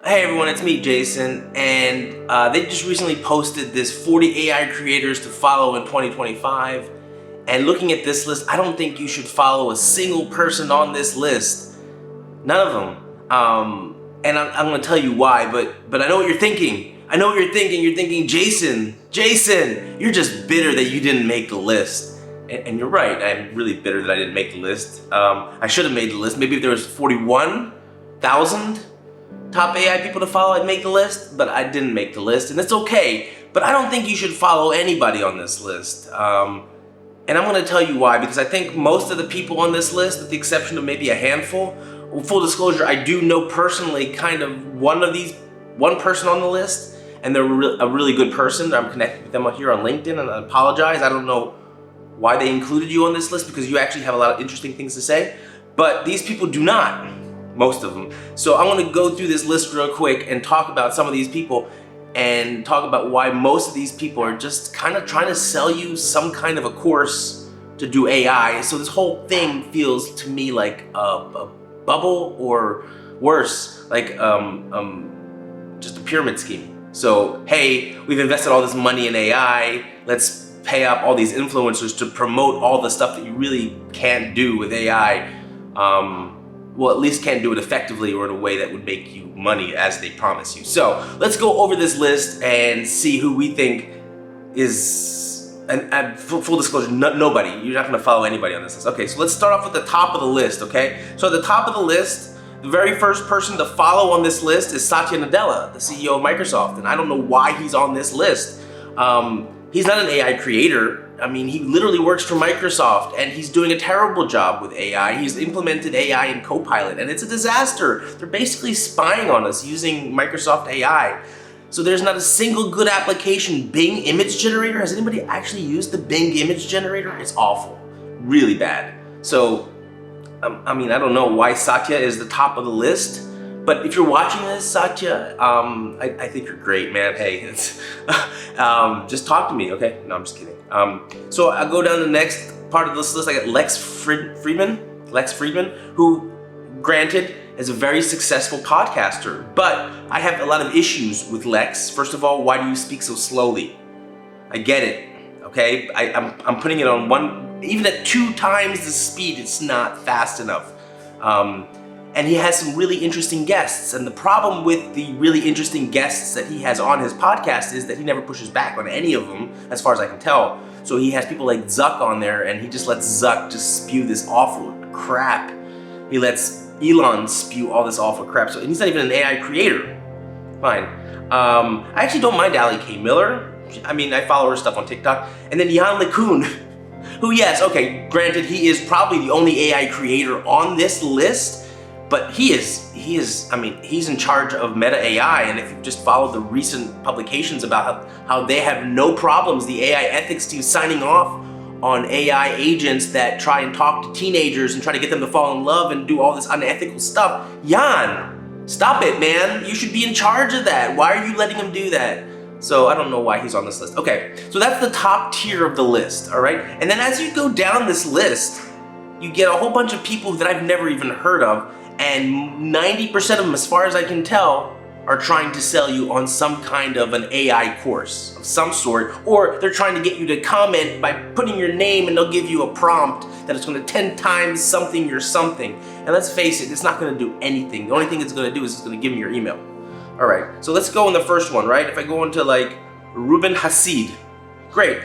Hey everyone, it's me, Jason, and they just recently posted this 40 AI creators to follow in 2025. And looking at this list, I don't think you should follow a single person on this list. None of them. And I'm going to tell you why, but I know what you're thinking. I know what you're thinking. You're thinking, Jason, you're just bitter that you didn't make the list. And you're right, I'm really bitter that I didn't make the list. I should have made the list. Maybe if there was 41,000 top AI people to follow, I'd make the list, but I didn't make the list, and it's okay. But I don't think you should follow anybody on this list. And I'm going to tell you why, because I think most of the people on this list, with the exception of maybe a handful, full disclosure, I do know personally kind of one person on the list, and they're a really good person. I'm connected with them here on LinkedIn, and I apologize. I don't know why they included you on this list, because you actually have a lot of interesting things to say, but these people do not. Most of them. So I want to go through this list real quick and talk about some of these people and talk about why most of these people are just kind of trying to sell you some kind of a course to do AI. So this whole thing feels to me like a bubble, or worse, like just a pyramid scheme. So hey, we've invested all this money in AI, let's pay up all these influencers to promote all the stuff that you really can't do with AI. Well, at least can't do it effectively or in a way that would make you money as they promise you. So let's go over this list and see who we think is, and full disclosure, nobody. You're not gonna follow anybody on this list. Okay, so let's start off with the top of the list, okay? So at the top of the list, the very first person to follow on this list is Satya Nadella, the CEO of Microsoft. And I don't know why he's on this list. He's not an AI creator. I mean, he literally works for Microsoft, and he's doing a terrible job with AI. He's implemented AI in Copilot, and it's a disaster. They're basically spying on us using Microsoft AI. So there's not a single good application. Bing image generator, has anybody actually used the Bing image generator? It's awful, really bad. So, I mean, I don't know why Satya is the top of the list, but if you're watching this, Satya, I think you're great, man. Hey, it's, just talk to me, okay? No, I'm just kidding. So I'll go down to the next part of this list. I got Lex Friedman, who, granted, is a very successful podcaster, but I have a lot of issues with Lex. First of all, why do you speak so slowly? I get it, okay? I'm putting it on even at 2 times the speed, it's not fast enough. And he has some really interesting guests. And the problem with the really interesting guests that he has on his podcast is that he never pushes back on any of them, as far as I can tell. So he has people like Zuck on there, and he just lets Zuck just spew this awful crap. He lets Elon spew all this awful crap. So, and he's not even an AI creator. Fine. I actually don't mind Ali K. Miller. I mean, I follow her stuff on TikTok. And then Jan LeCun, who, yes, okay, granted, he is probably the only AI creator on this list. But he is, I mean, he's in charge of Meta AI, and if you just follow the recent publications about how they have no problems, the AI ethics team signing off on AI agents that try and talk to teenagers and try to get them to fall in love and do all this unethical stuff. Jan, stop it, man. You should be in charge of that. Why are you letting him do that? So I don't know why he's on this list. Okay, so that's the top tier of the list, all right? And then as you go down this list, you get a whole bunch of people that I've never even heard of, and 90% of them, as far as I can tell, are trying to sell you on some kind of an AI course of some sort, or they're trying to get you to comment by putting your name, and they'll give you a prompt that it's going to 10 times something your something. And let's face it, it's not going to do anything. The only thing it's going to do is it's going to give me your email. All right, so let's go in the first one, right? If I go into like Ruben Hassid, great,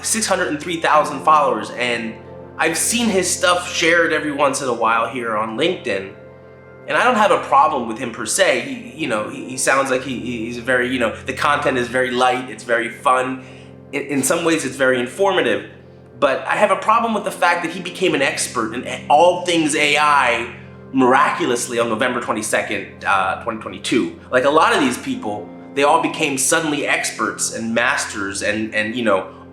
603,000 followers, and I've seen his stuff shared every once in a while here on LinkedIn, and I don't have a problem with him per se. He sounds like he's very, the content is very light, it's very fun. In some ways, it's very informative. But I have a problem with the fact that he became an expert in all things AI miraculously on November 22nd, 2022. Like a lot of these people, they all became suddenly experts and masters, and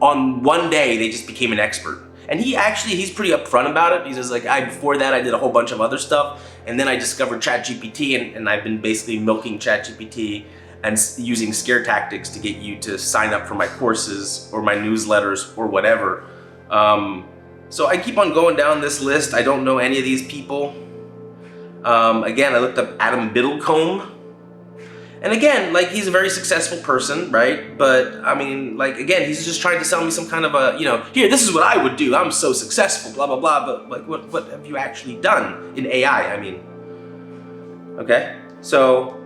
on one day they just became an expert. And he's pretty upfront about it. He's just like, before that I did a whole bunch of other stuff, and then I discovered ChatGPT, and I've been basically milking ChatGPT and using scare tactics to get you to sign up for my courses or my newsletters or whatever. So I keep on going down this list. I don't know any of these people. Again, I looked up Adam Biddlecombe. And again, like, he's a very successful person, right? But I mean, like, again, he's just trying to sell me some kind of a, here, this is what I would do. I'm so successful, blah, blah, blah. But like, what have you actually done in AI? I mean, okay. So,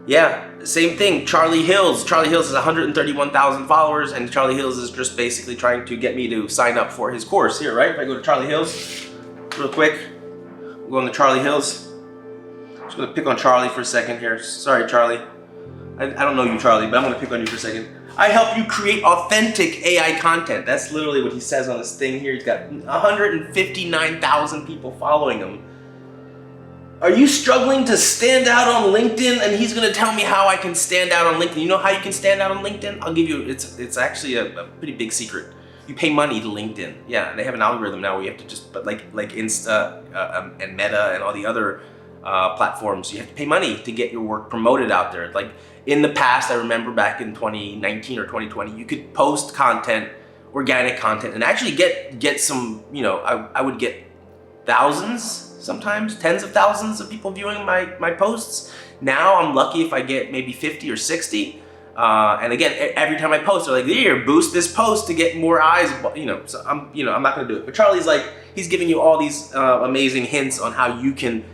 yeah, same thing. Charlie Hills. Charlie Hills has 131,000 followers, and Charlie Hills is just basically trying to get me to sign up for his course here, right? If I go to Charlie Hills, real quick, we'll go on to Charlie Hills. I'm just gonna pick on Charlie for a second here. Sorry, Charlie. I don't know you, Charlie, but I'm gonna pick on you for a second. I help you create authentic AI content. That's literally what he says on this thing here. He's got 159,000 people following him. Are you struggling to stand out on LinkedIn? And he's gonna tell me how I can stand out on LinkedIn. You know how you can stand out on LinkedIn? I'll give you, it's actually a pretty big secret. You pay money to LinkedIn. Yeah, they have an algorithm now where you have to just, but like Insta and Meta and all the other platforms, you have to pay money to get your work promoted out there. Like in the past, I remember back in 2019 or 2020, you could post content, organic content, and actually get some, I would get thousands, sometimes tens of thousands of people viewing my posts. Now I'm lucky if I get maybe 50 or 60. And again, every time I post, they're like, here, boost this post to get more eyes, so I'm not gonna do it. But Charlie's like, he's giving you all these amazing hints on how you can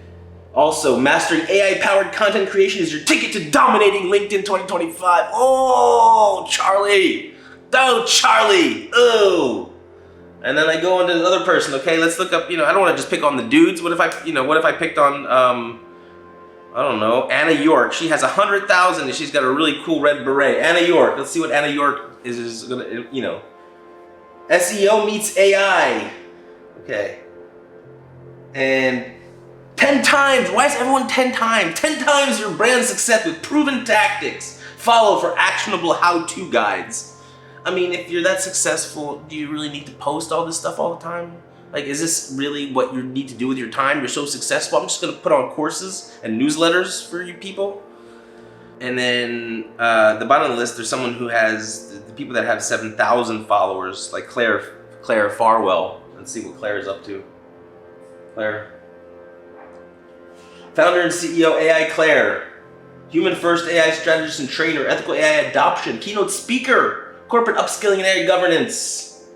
also, mastering AI-powered content creation is your ticket to dominating LinkedIn 2025. Oh, Charlie. Oh, Charlie. Oh. And then I go on to another person. Okay, let's look up, I don't want to just pick on the dudes. What if I picked on, I don't know, Anna York. She has 100,000 and she's got a really cool red beret. Anna York. Let's see what Anna York is gonna, SEO meets AI. Okay. And 10 times, why is everyone 10 times? 10 times your brand success with proven tactics. Follow for actionable how-to guides. I mean, if you're that successful, do you really need to post all this stuff all the time? Like, is this really what you need to do with your time? You're so successful, I'm just gonna put on courses and newsletters for you people. And then the bottom of the list, there's someone who has, the people that have 7,000 followers, like Claire Farwell. Let's see what Claire is up to. Claire. Founder and CEO AI Claire, human first AI strategist and trainer, ethical AI adoption, keynote speaker, corporate upskilling and AI governance,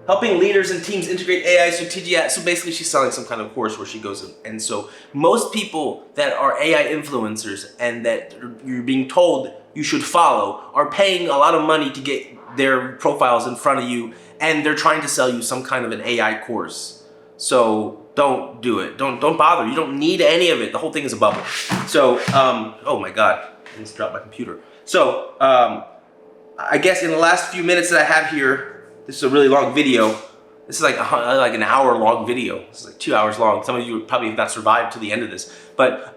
helping leaders and teams integrate AI strategy. So basically she's selling some kind of course where she goes in. And so most people that are AI influencers and that you're being told you should follow are paying a lot of money to get their profiles in front of you, and they're trying to sell you some kind of an AI course. So don't do it. Don't bother. You don't need any of it. The whole thing is a bubble. So, oh my God, I just dropped my computer. So, I guess in the last few minutes that I have here, this is a really long video. This is like an hour long video. This is like 2 hours long. Some of you probably have not survived to the end of this. But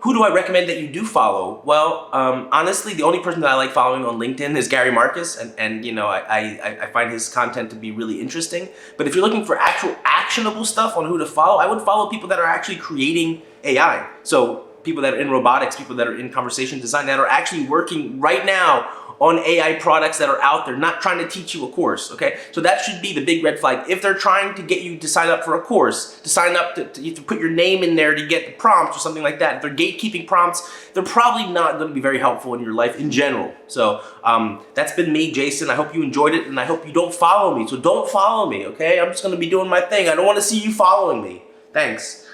who do I recommend that you do follow? Well, honestly, the only person that I like following on LinkedIn is Gary Marcus, and I find his content to be really interesting. But if you're looking for actual actionable stuff on who to follow, I would follow people that are actually creating AI. So people that are in robotics, people that are in conversation design, that are actually working right now on AI products that are out there, not trying to teach you a course, okay? So that should be the big red flag. If they're trying to get you to sign up for a course, to sign up, to put your name in there to get the prompts or something like that, if they're gatekeeping prompts, they're probably not gonna be very helpful in your life in general. So that's been me, Jason. I hope you enjoyed it, and I hope you don't follow me. So don't follow me, okay? I'm just gonna be doing my thing. I don't wanna see you following me. Thanks.